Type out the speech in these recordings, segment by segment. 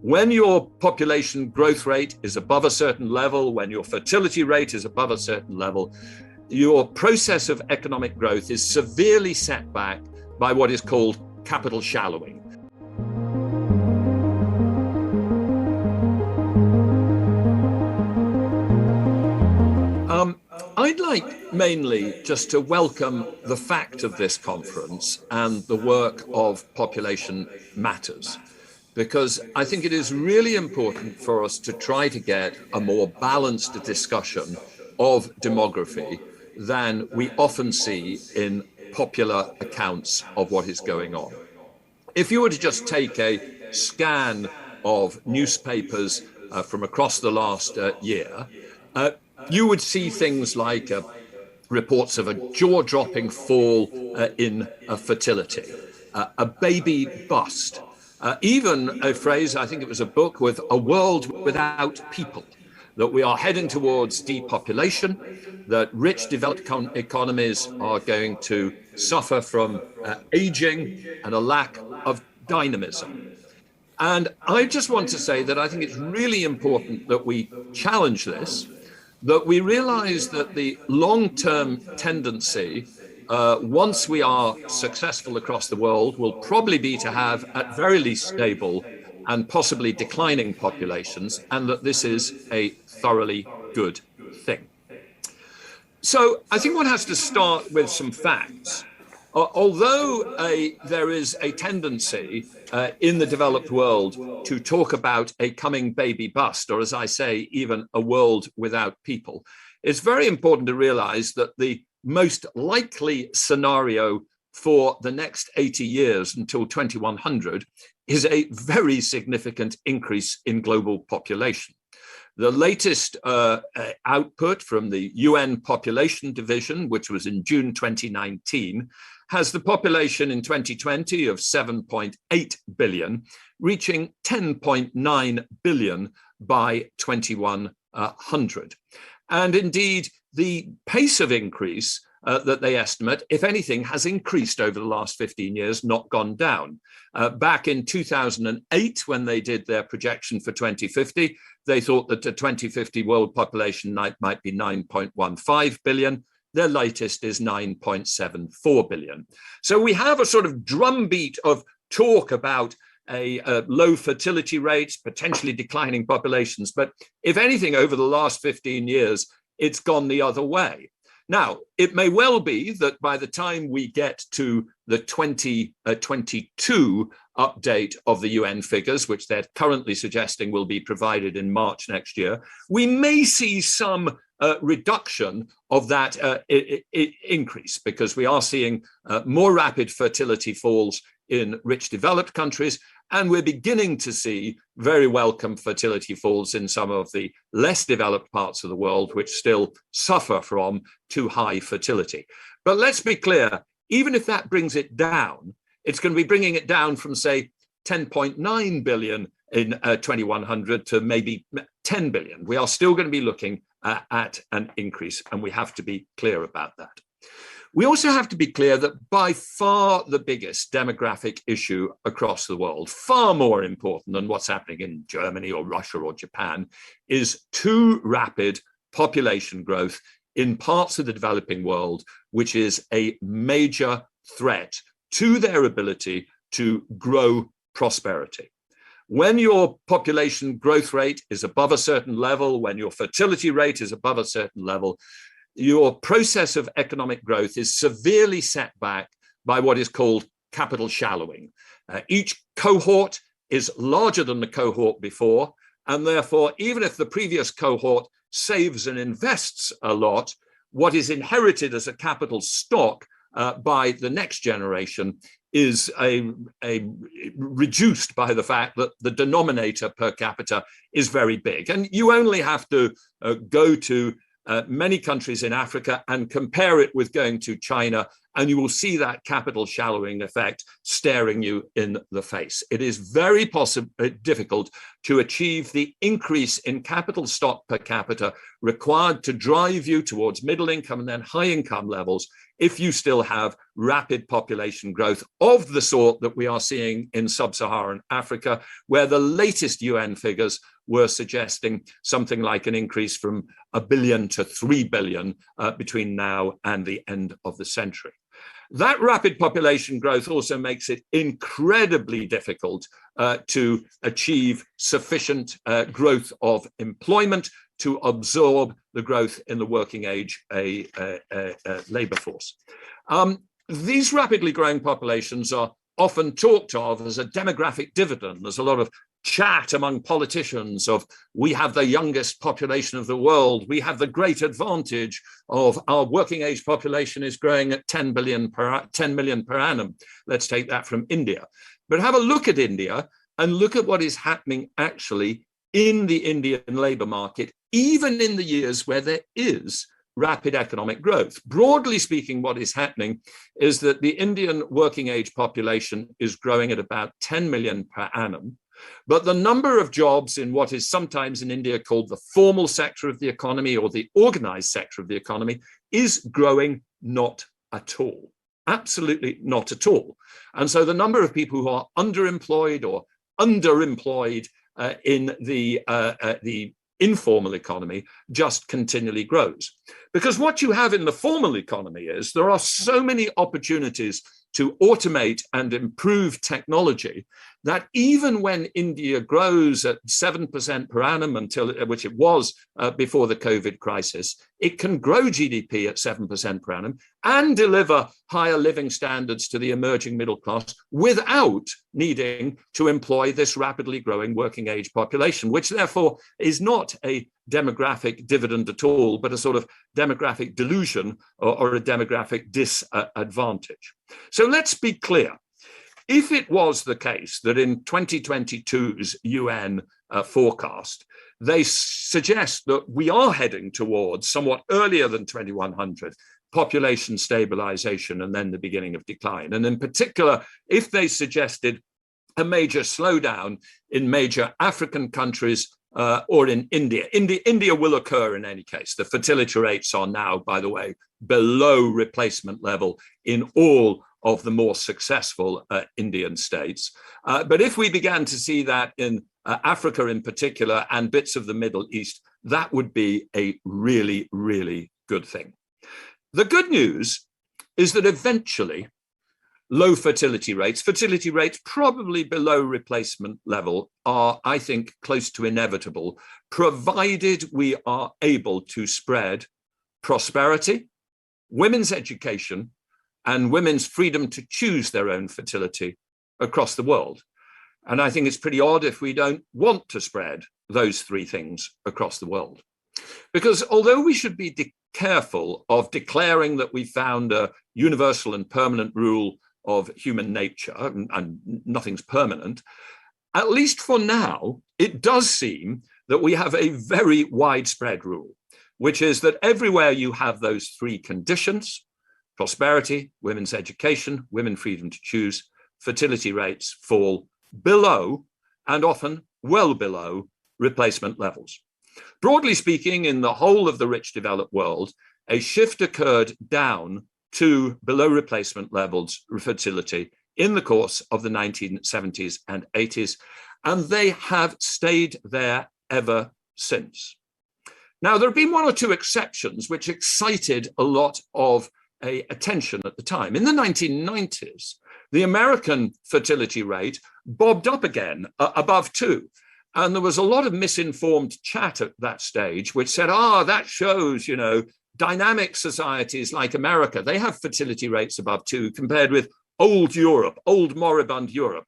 When your population growth rate is above a certain level, when your fertility rate is above a certain level, your process of economic growth is severely set back by what is called capital shallowing. I'd like mainly just to welcome the fact of this conference and the work of Population Matters, because I think it is really important for us to try to get a more balanced discussion of demography than we often see in popular accounts of what is going on. If you were to just take a scan of newspapers from across the last year, you would see things like reports of a jaw-dropping fall in fertility, a baby bust, even a phrase, I think it was a book, with a world without people, that we are heading towards depopulation, that rich developed economies are going to suffer from aging and a lack of dynamism. And I just want to say that I think it's really important that we challenge this, that we realize that the long-term tendency, once we are successful across the world, will probably be to have at very least stable and possibly declining populations, and that this is a thoroughly good thing. So I think one has to start with some facts. Although there is a tendency in the developed world to talk about a coming baby bust, or as I say, even a world without people, it's very important to realize that the most likely scenario for the next 80 years until 2100 is a very significant increase in global population. The latest output from the UN Population Division, which was in June 2019, has the population in 2020 of 7.8 billion, reaching 10.9 billion by 2100. And indeed, the pace of increase that they estimate, if anything, has increased over the last 15 years, not gone down. Back in 2008, when they did their projection for 2050, they thought that the 2050 world population might be 9.15 billion. Their latest is 9.74 billion. So we have a sort of drumbeat of talk about a low fertility rates, potentially declining populations. But if anything, over the last 15 years, it's gone the other way. Now, it may well be that by the time we get to the 2022 update of the UN figures, which they're currently suggesting will be provided in March next year, we may see some reduction of that increase, because we are seeing more rapid fertility falls in rich developed countries, and we're beginning to see very welcome fertility falls in some of the less developed parts of the world, which still suffer from too high fertility. But let's be clear, even if that brings it down, it's going to be bringing it down from, say, 10.9 billion in 2100 to maybe 10 billion. We are still going to be looking at an increase, and we have to be clear about that. We also have to be clear that by far the biggest demographic issue across the world, far more important than what's happening in Germany or Russia or Japan, is too rapid population growth in parts of the developing world, which is a major threat to their ability to grow prosperity. When your population growth rate is above a certain level, when your fertility rate is above a certain level, your process of economic growth is severely set back by what is called capital shallowing. Each cohort is larger than the cohort before, and therefore, even if the previous cohort saves and invests a lot, what is inherited as a capital stock by the next generation is reduced by the fact that the denominator per capita is very big. And you only have to go to many countries in Africa and compare it with going to China and you will see that capital shallowing effect staring you in the face. It is very difficult to achieve the increase in capital stock per capita required to drive you towards middle income and then high income levels if you still have rapid population growth of the sort that we are seeing in sub-Saharan Africa, where the latest UN figures were suggesting something like an increase from 1 billion to 3 billion between now and the end of the century. That rapid population growth also makes it incredibly difficult to achieve sufficient growth of employment to absorb the growth in the working age labor force. These rapidly growing populations are often talked of as a demographic dividend. There's a lot of chat among politicians of, we have the youngest population of the world, we have the great advantage of our working age population is growing at 10 million per annum. Let's take that from India. But have a look at India and look at what is happening actually in the Indian labor market, even in the years where there is rapid economic growth. Broadly speaking, what is happening is that the Indian working age population is growing at about 10 million per annum. But the number of jobs in what is sometimes in India called the formal sector of the economy or the organized sector of the economy is growing not at all. Absolutely not at all. And so the number of people who are underemployed or underemployed in the informal economy just continually grows. Because what you have in the formal economy is there are so many opportunities to automate and improve technology that even when India grows at 7% per annum, which it was before the COVID crisis, it can grow GDP at 7% per annum and deliver higher living standards to the emerging middle class without needing to employ this rapidly growing working age population, which therefore is not a demographic dividend at all, but a sort of demographic delusion or a demographic disadvantage. So let's be clear. If it was the case that in 2022's UN forecast, they suggest that we are heading towards somewhat earlier than 2100 population stabilization and then the beginning of decline. And in particular, if they suggested a major slowdown in major African countries or in India. India will occur in any case. The fertility rates are now, by the way, below replacement level in all of the more successful Indian states. But if we began to see that in Africa in particular and bits of the Middle East, that would be a really, really good thing. The good news is that eventually low fertility rates probably below replacement level are, I think, close to inevitable, provided we are able to spread prosperity, women's education, and women's freedom to choose their own fertility across the world. And I think it's pretty odd if we don't want to spread those three things across the world. Because although we should be careful of declaring that we found a universal and permanent rule of human nature, and nothing's permanent, at least for now, it does seem that we have a very widespread rule, which is that everywhere you have those three conditions, prosperity, women's education, women's freedom to choose, fertility rates fall below, and often well below, replacement levels. Broadly speaking, in the whole of the rich developed world, a shift occurred down to below replacement levels fertility in the course of the 1970s and 80s, and they have stayed there ever since. Now, there have been one or two exceptions which excited a lot of attention at the time. In the 1990s, the American fertility rate bobbed up again above 2. And there was a lot of misinformed chat at that stage, which said, that shows, dynamic societies like America, they have fertility rates above 2 compared with old Europe, old moribund Europe.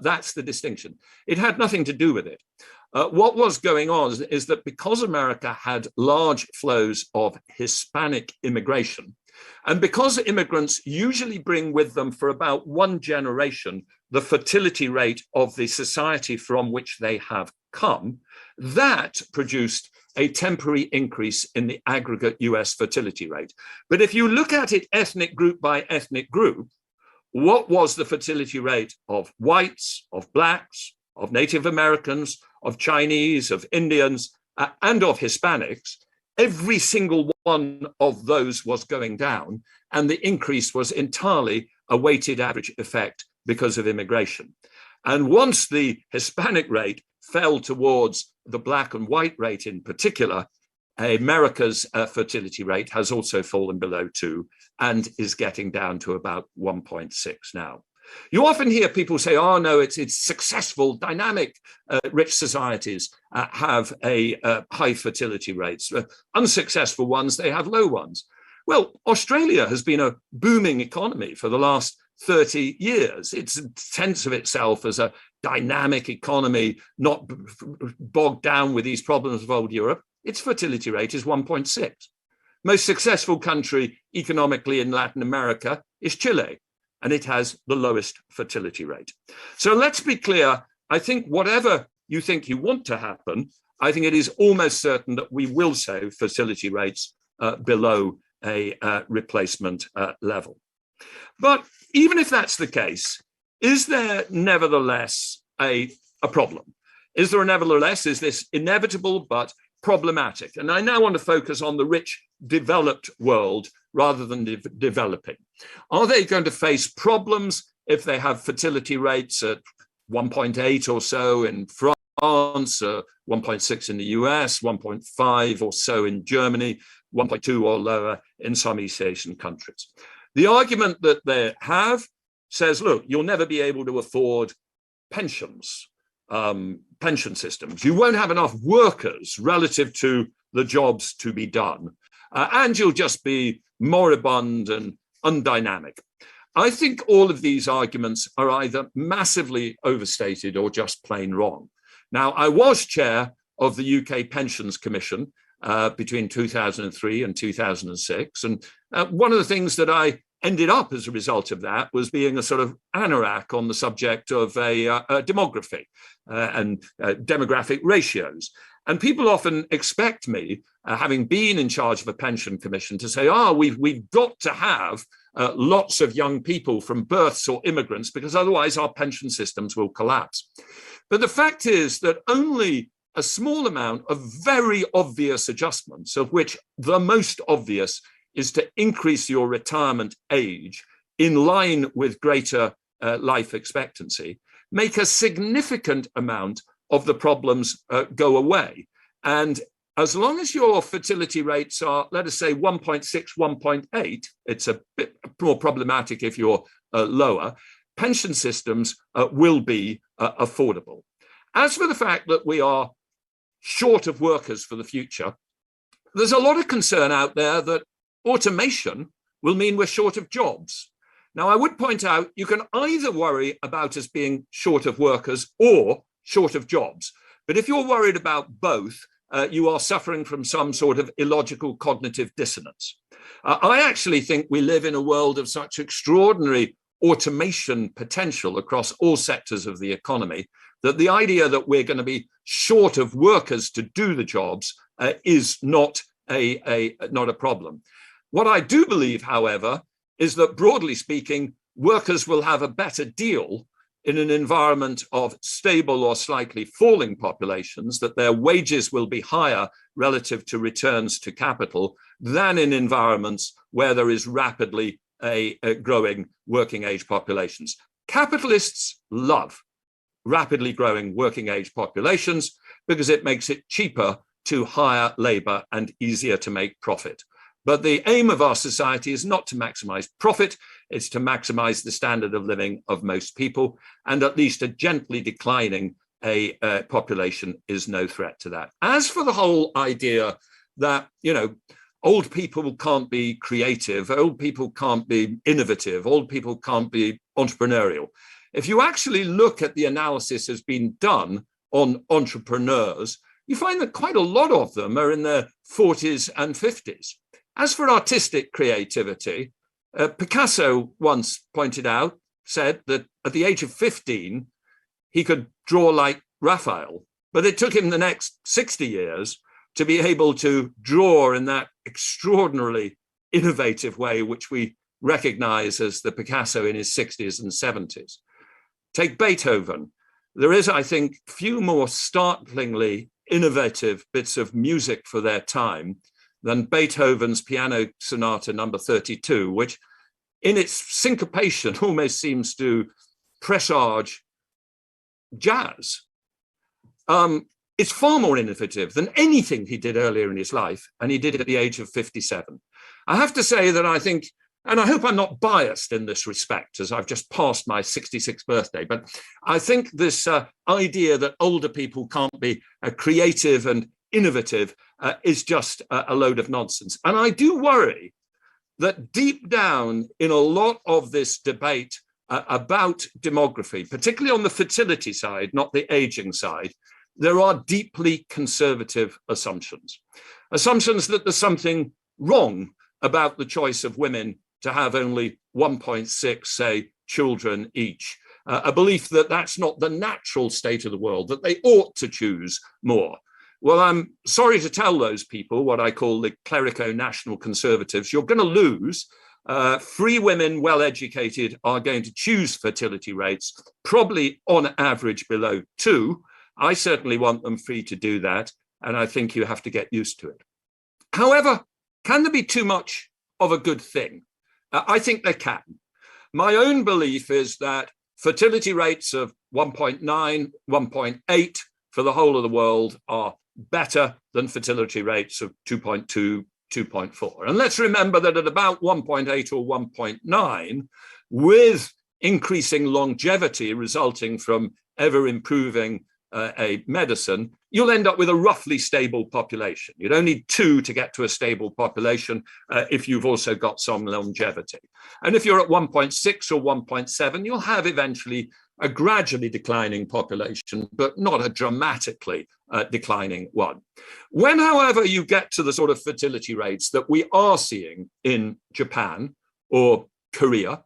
That's the distinction. It had nothing to do with it. What was going on is that because America had large flows of Hispanic immigration, and because immigrants usually bring with them for about one generation the fertility rate of the society from which they have come, that produced a temporary increase in the aggregate US fertility rate. But if you look at it ethnic group by ethnic group, what was the fertility rate of whites, of blacks, of Native Americans, of Chinese, of Indians, and of Hispanics? Every single one of those was going down, and the increase was entirely a weighted average effect because of immigration. And once the Hispanic rate fell towards the black and white rate in particular, America's fertility rate has also fallen below 2 and is getting down to about 1.6 now. You often hear people say, oh, no, it's successful, dynamic, rich societies have a high fertility rates. Unsuccessful ones, they have low ones. Well, Australia has been a booming economy for the last 30 years. It's a sense of itself as a dynamic economy, not bogged down with these problems of old Europe. Its fertility rate is 1.6. Most successful country economically in Latin America is Chile, and it has the lowest fertility rate. So let's be clear. I think whatever you think you want to happen, I think it is almost certain that we will see fertility rates below a replacement level. But even if that's the case, is there nevertheless a problem? Is this inevitable but problematic? And I now want to focus on the rich, developed world rather than developing. Are they going to face problems if they have fertility rates at 1.8 or so in France, 1.6 in the US, 1.5 or so in Germany, 1.2 or lower in some East Asian countries? The argument that they have says, look, you'll never be able to afford pensions, pension systems. You won't have enough workers relative to the jobs to be done. And you'll just be moribund and undynamic. I think all of these arguments are either massively overstated or just plain wrong. Now, I was chair of the UK Pensions Commission between 2003 and 2006. And one of the things that I ended up as a result of that was being a sort of anorak on the subject of demography and demographic ratios. And people often expect me, having been in charge of a pension commission, to say, we've got to have lots of young people from births or immigrants, because otherwise our pension systems will collapse. But the fact is that only a small amount of very obvious adjustments, of which the most obvious is to increase your retirement age in line with greater life expectancy, make a significant amount of the problems go away. And as long as your fertility rates are, let us say, 1.6, 1.8, it's a bit more problematic if you're lower, pension systems will be affordable. As for the fact that we are short of workers for the future, there's a lot of concern out there that automation will mean we're short of jobs. Now, I would point out you can either worry about us being short of workers or short of jobs. But if you're worried about both, you are suffering from some sort of illogical cognitive dissonance. I actually think we live in a world of such extraordinary automation potential across all sectors of the economy that the idea that we're going to be short of workers to do the jobs is not a problem. What I do believe, however, is that broadly speaking, workers will have a better deal in an environment of stable or slightly falling populations, that their wages will be higher relative to returns to capital than in environments where there is rapidly a growing working age populations. Capitalists love rapidly growing working age populations because it makes it cheaper to hire labor and easier to make profit. But the aim of our society is not to maximize profit, it's to maximize the standard of living of most people, and at least a gently declining population is no threat to that. As for the whole idea that, old people can't be creative, old people can't be innovative, old people can't be entrepreneurial. If you actually look at the analysis that's been done on entrepreneurs, you find that quite a lot of them are in their 40s and 50s. As for artistic creativity, Picasso once said that at the age of 15, he could draw like Raphael, But it took him the next 60 years to be able to draw in that extraordinarily innovative way, which we recognize as the Picasso in his 60s and 70s. Take Beethoven. There is, I think, few more startlingly innovative bits of music for their time than Beethoven's Piano Sonata number 32, which in its syncopation almost seems to presage jazz. It's far more innovative than anything he did earlier in his life, and he did it at the age of 57. I have to say that I think, and I hope I'm not biased in this respect, as I've just passed my 66th birthday, but I think this idea that older people can't be creative and innovative is just a load of nonsense. And I do worry that deep down in a lot of this debate about demography, particularly on the fertility side, not the aging side, there are deeply conservative assumptions. Assumptions that there's something wrong about the choice of women to have only 1.6, say, children each. A belief that that's not the natural state of the world, that they ought to choose more. Well, I'm sorry to tell those people, what I call the clerico-national conservatives, you're going to lose. Free women, well-educated, are going to choose fertility rates, probably on average below 2. I certainly want them free to do that, and I think you have to get used to it. However, can there be too much of a good thing? I think there can. My own belief is that fertility rates of 1.9, 1.8 for the whole of the world are better than fertility rates of 2.2, 2.4. And let's remember that at about 1.8 or 1.9, with increasing longevity resulting from ever improving a medicine, you'll end up with a roughly stable population. You don't need 2 to get to a stable population if you've also got some longevity. And if you're at 1.6 or 1.7, you'll have eventually a gradually declining population, but not a dramatically declining one. When, however, you get to the sort of fertility rates that we are seeing in Japan or Korea,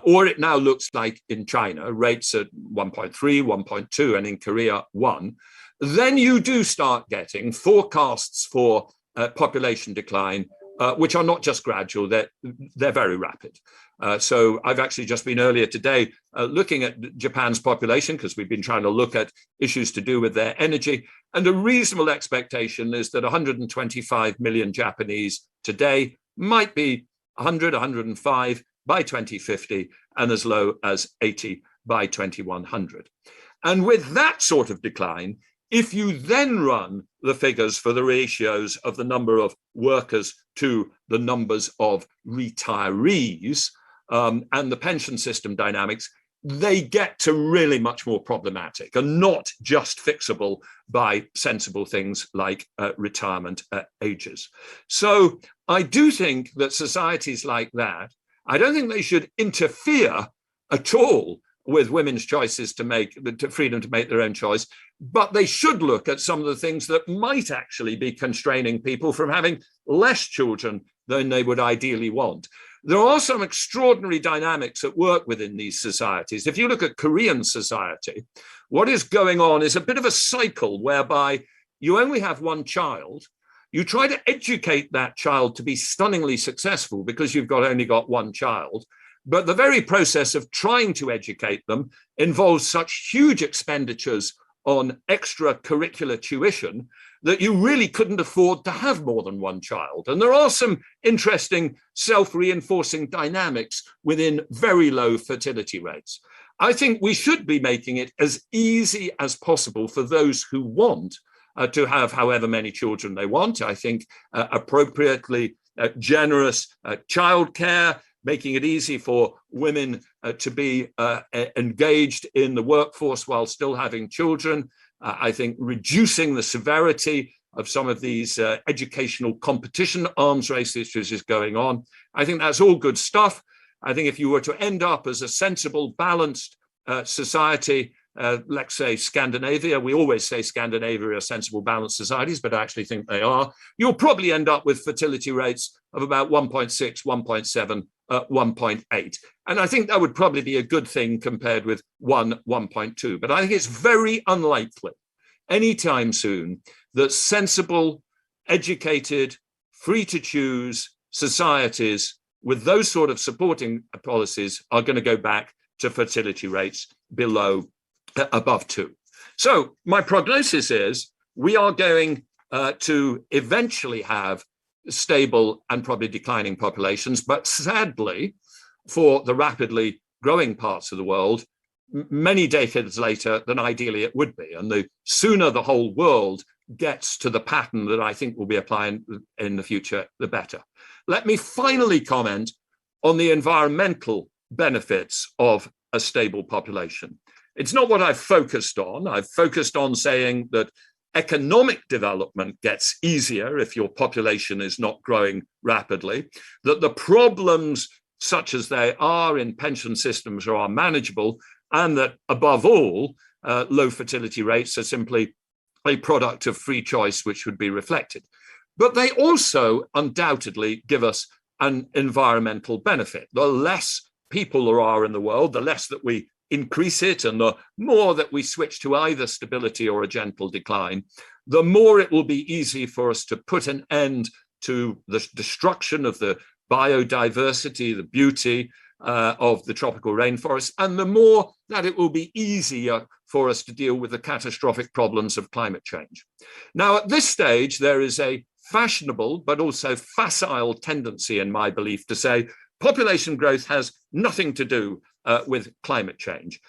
or it now looks like in China, rates at 1.3, 1.2, and in Korea, 1, then you do start getting forecasts for population decline, which are not just gradual, they're very rapid. So I've actually just been earlier today looking at Japan's population, because we've been trying to look at issues to do with their energy. And a reasonable expectation is that 125 million Japanese today might be 100, 105 by 2050, and as low as 80 by 2100. And with that sort of decline, if you then run the figures for the ratios of the number of workers to the numbers of retirees and the pension system dynamics, they get to really much more problematic and not just fixable by sensible things like retirement ages. So I do think that societies like that, I don't think they should interfere at all with women's choices to make the freedom to make their own choice, but they should look at some of the things that might actually be constraining people from having less children than they would ideally want. There are some extraordinary dynamics at work within these societies. If you look at Korean society, what is going on is a bit of a cycle whereby you only have one child. You try to educate that child to be stunningly successful because you've only got one child. But the very process of trying to educate them involves such huge expenditures on extracurricular tuition that you really couldn't afford to have more than one child. And there are some interesting self-reinforcing dynamics within very low fertility rates. I think we should be making it as easy as possible for those who want to have however many children they want. I think appropriately generous childcare, making it easy for women to be engaged in the workforce while still having children. I think reducing the severity of some of these educational competition arms races which is going on. I think that's all good stuff. I think if you were to end up as a sensible, balanced society, let's say Scandinavia, we always say Scandinavia are sensible, balanced societies, but I actually think they are, you'll probably end up with fertility rates of about 1.6, 1.7, 1.8. And I think that would probably be a good thing compared with 1, 1.2. But I think it's very unlikely anytime soon that sensible, educated, free to choose societies with those sort of supporting policies are going to go back to fertility rates above 2. So my prognosis is we are going to eventually have stable and probably declining populations, but sadly, for the rapidly growing parts of the world, many decades later than ideally it would be. And the sooner the whole world gets to the pattern that I think will be applying in the future, the better. Let me finally comment on the environmental benefits of a stable population. It's not what I've focused on. I've focused on saying that economic development gets easier if your population is not growing rapidly, that the problems such as they are in pension systems are manageable, and that above all, low fertility rates are simply a product of free choice which would be reflected. But they also undoubtedly give us an environmental benefit. The less people there are in the world, the less that we increase it, and the more that we switch to either stability or a gentle decline, the more it will be easy for us to put an end to the destruction of the biodiversity, the beauty of the tropical rainforest, and the more that it will be easier for us to deal with the catastrophic problems of climate change. Now, at this stage, there is a fashionable but also facile tendency, in my belief, to say population growth has nothing to do with climate change,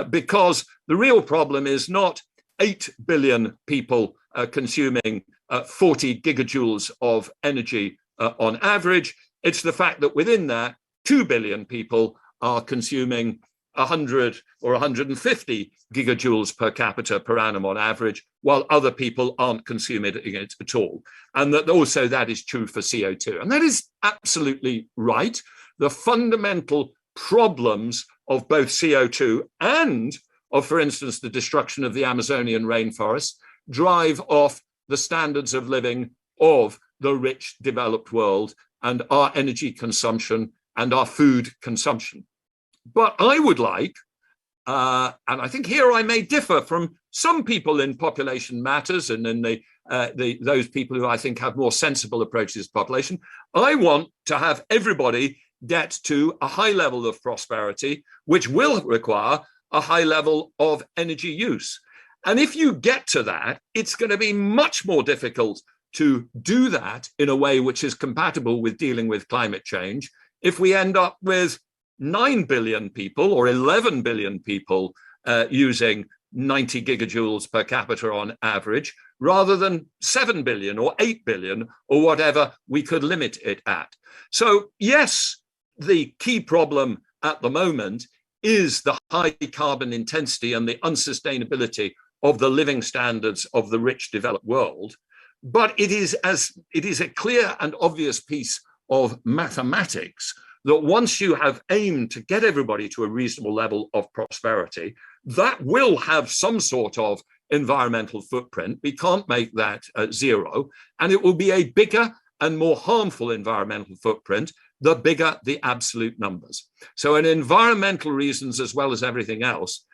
because the real problem is not 8 billion people consuming 40 gigajoules of energy on average. It's the fact that within that, 2 billion people are consuming 100 or 150 gigajoules per capita per annum on average, while other people aren't consuming it at all. And that also that is true for CO2. And that is absolutely right. The fundamental problems of both CO2 and of, for instance, the destruction of the Amazonian rainforest drive off the standards of living of the rich developed world and our energy consumption and our food consumption. But I would like, and I think here I may differ from some people in population matters and in those people who I think have more sensible approaches to population, I want to have everybody get to a high level of prosperity, which will require a high level of energy use. And if you get to that, it's going to be much more difficult to do that in a way which is compatible with dealing with climate change if we end up with 9 billion people or 11 billion people using 90 gigajoules per capita on average, rather than 7 billion or 8 billion or whatever we could limit it at. So yes, the key problem at the moment is the high carbon intensity and the unsustainability of the living standards of the rich developed world. But it is a clear and obvious piece of mathematics that once you have aimed to get everybody to a reasonable level of prosperity, that will have some sort of environmental footprint. We can't make that zero. And it will be a bigger and more harmful environmental footprint the bigger the absolute numbers. So in environmental reasons, as well as everything else,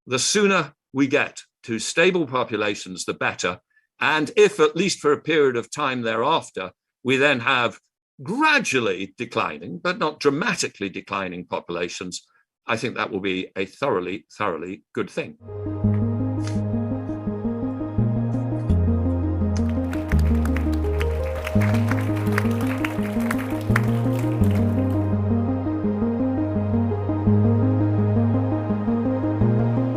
the sooner we get to stable populations, the better. And if, at least for a period of time thereafter, we then have gradually declining, but not dramatically declining populations, I think that will be a thoroughly, thoroughly good thing.